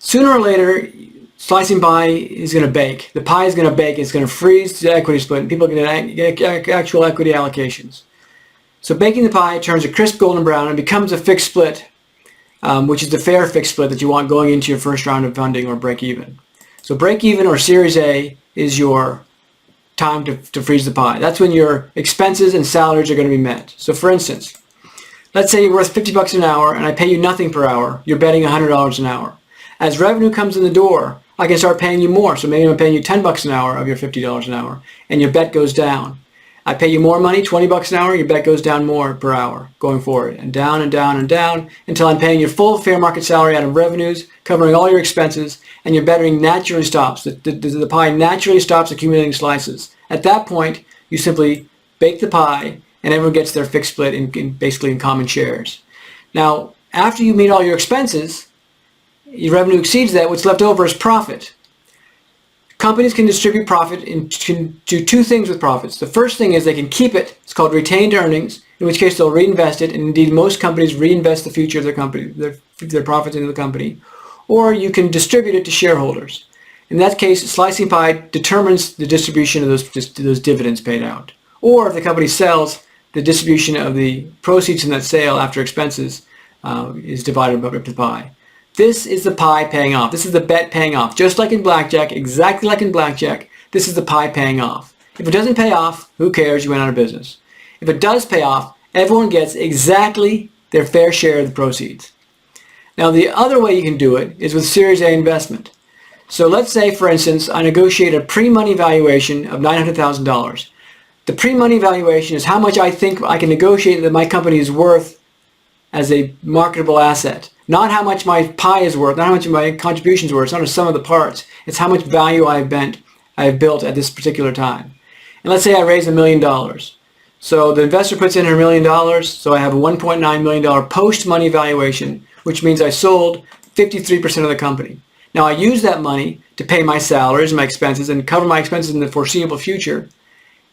Sooner or later, slicing pie is going to bake. The pie is going to bake. It's going to freeze the equity split, and people are going to get actual equity allocations. So baking the pie, it turns a crisp golden brown and becomes a fixed split, which is the fair fixed split that you want going into your first round of funding or break even. So break even or Series A is your time to freeze the pie. That's when your expenses and salaries are going to be met. So for instance, let's say you're worth 50 bucks an hour and I pay you nothing per hour. You're betting $100 an hour. As revenue comes in the door, I can start paying you more. So maybe I'm paying you 10 bucks an hour of your $50 an hour, and your bet goes down. I pay you more money, 20 bucks an hour, your bet goes down more per hour going forward, and down and down and down until I'm paying your full fair market salary out of revenues, covering all your expenses, and your betting naturally stops. The pie naturally stops accumulating slices. At that point, you simply bake the pie, and everyone gets their fixed split basically in common shares. Now, after you meet all your expenses, your revenue exceeds that, what's left over is profit. Companies can distribute profit and can do two things with profits. The first thing is they can keep it. It's called retained earnings, in which case they'll reinvest it, and indeed most companies reinvest the future of their company, their profits into the company. Or you can distribute it to shareholders. In that case, slicing pie determines the distribution of those dividends paid out. Or if the company sells, the distribution of the proceeds from that sale after expenses is divided up the pie. This is the pie paying off. This is the bet paying off. Just like in blackjack, exactly like in blackjack, this is the pie paying off. If it doesn't pay off, who cares? You went out of business. If it does pay off, everyone gets exactly their fair share of the proceeds. Now, the other way you can do it is with Series A investment. So let's say, for instance, I negotiate a pre-money valuation of $900,000. The pre-money valuation is how much I think I can negotiate that my company is worth as a marketable asset. Not how much my pie is worth, not how much my contribution is worth. It's not a sum of the parts. It's how much value I have built at this particular time. And let's say I raise $1 million. So the investor puts in $1 million, so I have a $1.9 million post-money valuation, which means I sold 53% of the company. Now I use that money to pay my salaries and my expenses and cover my expenses in the foreseeable future.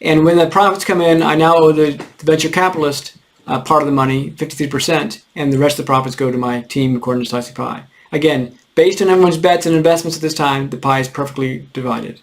And when the profits come in, I now owe the venture capitalist part of the money, 53%, and the rest of the profits go to my team according to Slicing Pie. Again, based on everyone's bets and investments at this time, the pie is perfectly divided.